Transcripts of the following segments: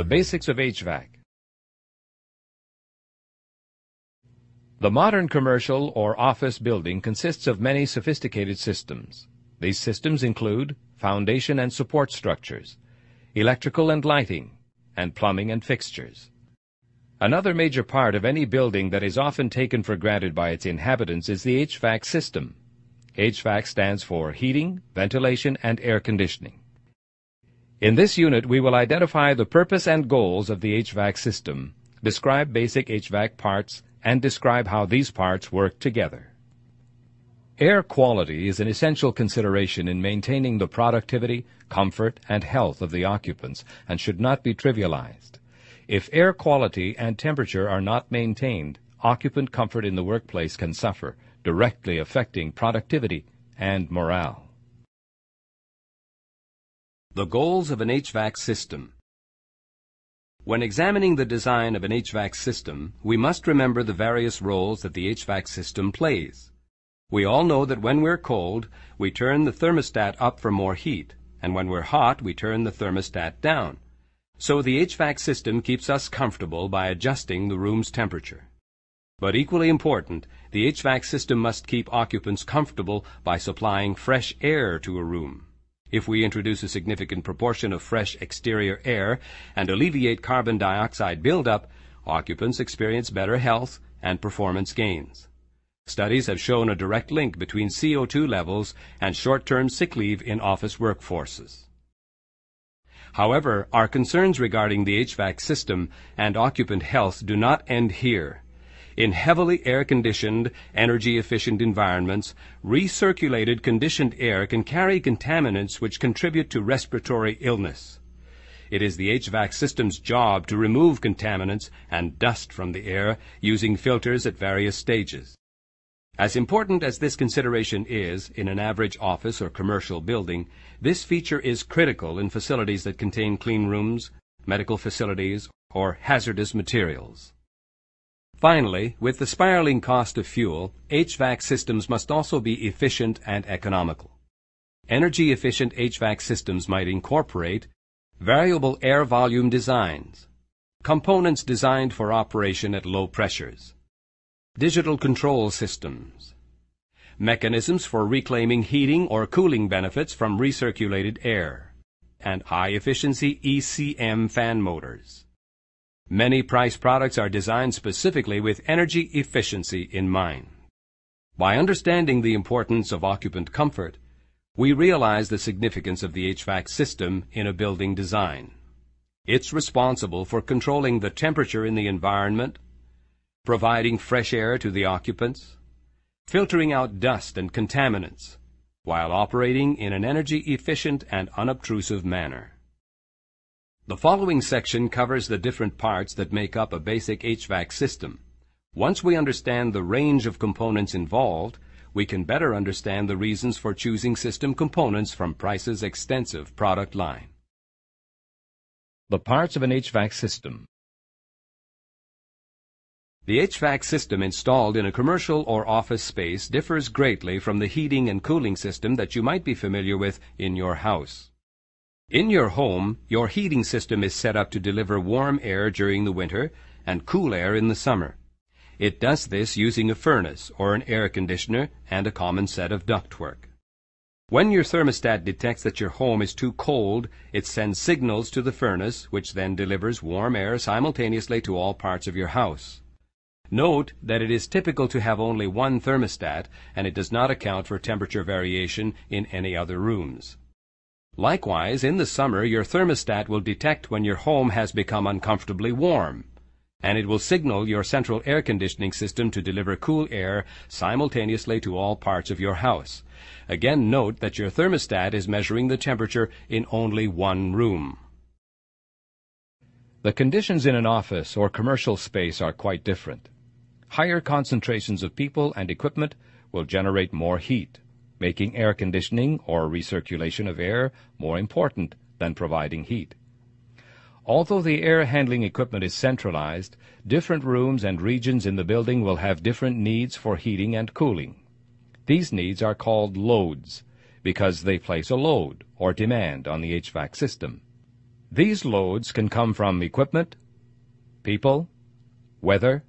basics of HVAC. The modern commercial or office building consists of many sophisticated systems. These systems include foundation and support structures, electrical and lighting, and plumbing and fixtures. Another major part of any building that is often taken for granted by its inhabitants is the HVAC system. HVAC stands for heating, ventilation, and air conditioning. In this unit, we will identify the purpose and goals of the HVAC system, describe basic HVAC parts, and describe how these parts work together. Air quality is an essential consideration in maintaining the productivity, comfort, and health of the occupants and should not be trivialized. If air quality and temperature are not maintained, occupant comfort in the workplace can suffer, directly affecting productivity and morale. The goals of an HVAC system. When examining the design of an HVAC system, we must remember the various roles that the HVAC system plays. We all know that when we're cold, we turn the thermostat up for more heat, and when we're hot, we turn the thermostat down. So the HVAC system keeps us comfortable by adjusting the room's temperature. But equally important, the HVAC system must keep occupants comfortable by supplying fresh air to a room. If we introduce a significant proportion of fresh exterior air and alleviate carbon dioxide buildup, occupants experience better health and performance gains. Studies have shown a direct link between CO2 levels and short-term sick leave in office workforces. However, our concerns regarding the HVAC system and occupant health do not end here. In heavily air-conditioned, energy-efficient environments, recirculated conditioned air can carry contaminants which contribute to respiratory illness. It is the HVAC system's job to remove contaminants and dust from the air using filters at various stages. As important as this consideration is in an average office or commercial building, this feature is critical in facilities that contain clean rooms, medical facilities, or hazardous materials. Finally, with the spiraling cost of fuel, HVAC systems must also be efficient and economical. Energy-efficient HVAC systems might incorporate variable air volume designs, components designed for operation at low pressures, digital control systems, mechanisms for reclaiming heating or cooling benefits from recirculated air, and high-efficiency ECM fan motors. Many price products are designed specifically with energy efficiency in mind. By understanding the importance of occupant comfort, we realize the significance of the HVAC system in a building design. It's responsible for controlling the temperature in the environment, providing fresh air to the occupants, filtering out dust and contaminants, while operating in an energy-efficient and unobtrusive manner. The following section covers the different parts that make up a basic HVAC system. Once we understand the range of components involved, we can better understand the reasons for choosing system components from Price's extensive product line. The parts of an HVAC system. The HVAC system installed in a commercial or office space differs greatly from the heating and cooling system that you might be familiar with in your house. In your home, your heating system is set up to deliver warm air during the winter and cool air in the summer. It does this using a furnace or an air conditioner and a common set of ductwork. When your thermostat detects that your home is too cold, it sends signals to the furnace, which then delivers warm air simultaneously to all parts of your house. Note that it is typical to have only one thermostat, and it does not account for temperature variation in any other rooms. Likewise, in the summer, your thermostat will detect when your home has become uncomfortably warm, and it will signal your central air conditioning system to deliver cool air simultaneously to all parts of your house. Again, note that your thermostat is measuring the temperature in only one room. The conditions in an office or commercial space are quite different. Higher concentrations of people and equipment will generate more heat, making air conditioning or recirculation of air more important than providing heat. Although the air handling equipment is centralized, different rooms and regions in the building will have different needs for heating and cooling. These needs are called loads because they place a load or demand on the HVAC system. These loads can come from equipment, people, weather,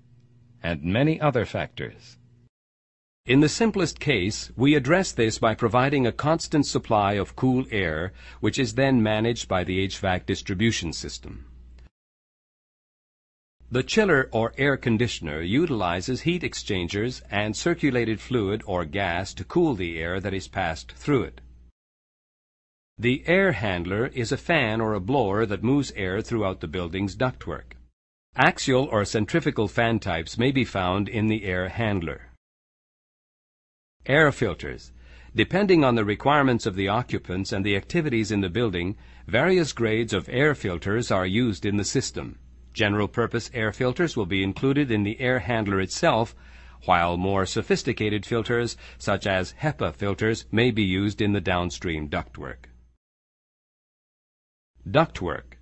and many other factors. In the simplest case, we address this by providing a constant supply of cool air, which is then managed by the HVAC distribution system. The chiller or air conditioner utilizes heat exchangers and circulated fluid or gas to cool the air that is passed through it. The air handler is a fan or a blower that moves air throughout the building's ductwork. Axial or centrifugal fan types may be found in the air handler. Air filters. Depending on the requirements of the occupants and the activities in the building, various grades of air filters are used in the system. General-purpose air filters will be included in the air handler itself, while more sophisticated filters, such as HEPA filters, may be used in the downstream ductwork. Ductwork.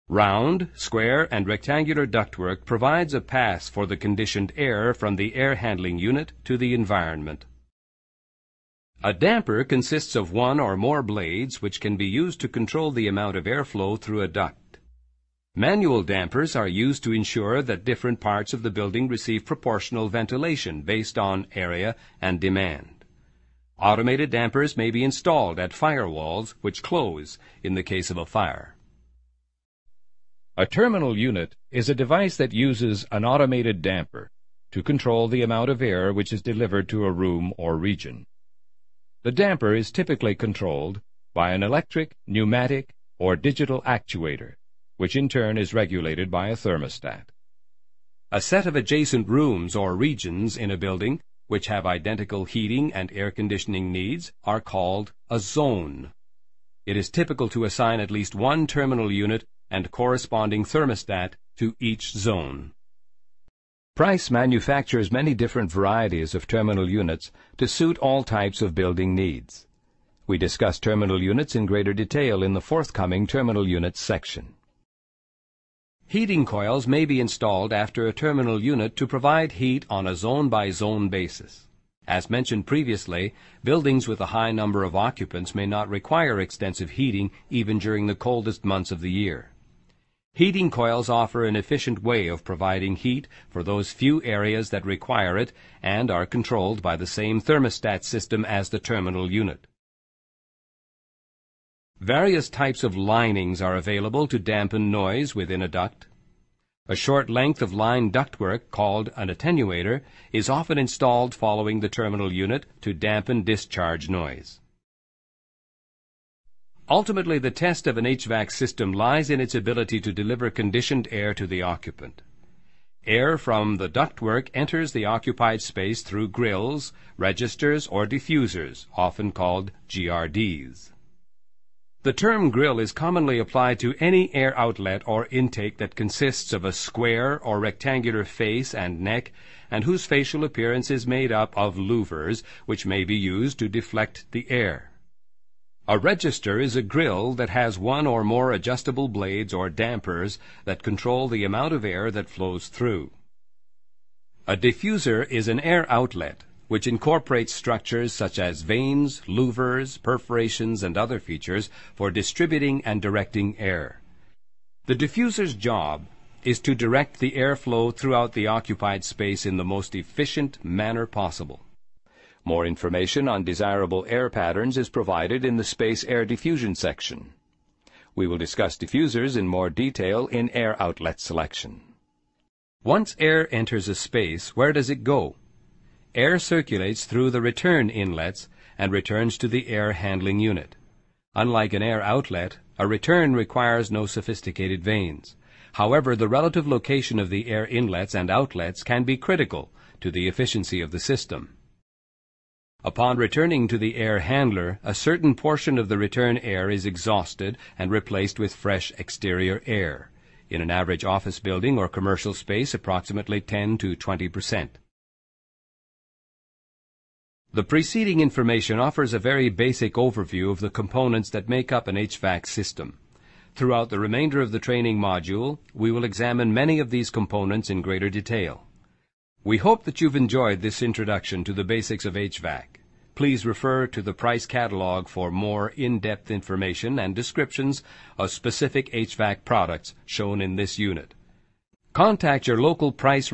Round, square, and rectangular ductwork provides a pass for the conditioned air from the air handling unit to the environment. A damper consists of one or more blades which can be used to control the amount of airflow through a duct. Manual dampers are used to ensure that different parts of the building receive proportional ventilation based on area and demand. Automated dampers may be installed at firewalls which close in the case of a fire. A terminal unit is a device that uses an automated damper to control the amount of air which is delivered to a room or region. The damper is typically controlled by an electric, pneumatic, or digital actuator, which in turn is regulated by a thermostat. A set of adjacent rooms or regions in a building which have identical heating and air conditioning needs are called a zone. It is typical to assign at least one terminal unit and corresponding thermostat to each zone. Price manufactures many different varieties of terminal units to suit all types of building needs. We discuss terminal units in greater detail in the forthcoming terminal units section. Heating coils may be installed after a terminal unit to provide heat on a zone-by-zone basis. As mentioned previously, buildings with a high number of occupants may not require extensive heating even during the coldest months of the year. Heating coils offer an efficient way of providing heat for those few areas that require it and are controlled by the same thermostat system as the terminal unit. Various types of linings are available to dampen noise within a duct. A short length of line ductwork, called an attenuator, is often installed following the terminal unit to dampen discharge noise. Ultimately, the test of an HVAC system lies in its ability to deliver conditioned air to the occupant. Air from the ductwork enters the occupied space through grills, registers, or diffusers, often called GRDs. The term grill is commonly applied to any air outlet or intake that consists of a square or rectangular face and neck and whose facial appearance is made up of louvers which may be used to deflect the air. A register is a grill that has one or more adjustable blades or dampers that control the amount of air that flows through. A diffuser is an air outlet which incorporates structures such as vanes, louvers, perforations, and other features for distributing and directing air. The diffuser's job is to direct the airflow throughout the occupied space in the most efficient manner possible. More information on desirable air patterns is provided in the Space Air Diffusion section. We will discuss diffusers in more detail in air outlet selection. Once air enters a space, where does it go? Air circulates through the return inlets and returns to the air handling unit. Unlike an air outlet, a return requires no sophisticated vanes. However, the relative location of the air inlets and outlets can be critical to the efficiency of the system. Upon returning to the air handler, a certain portion of the return air is exhausted and replaced with fresh exterior air. In an average office building or commercial space, approximately 10 to 20%. The preceding information offers a very basic overview of the components that make up an HVAC system. Throughout the remainder of the training module, we will examine many of these components in greater detail. We hope that you've enjoyed this introduction to the basics of HVAC. please refer to the price catalog for more in-depth information and descriptions of specific HVAC products shown in this unit. Contact your local price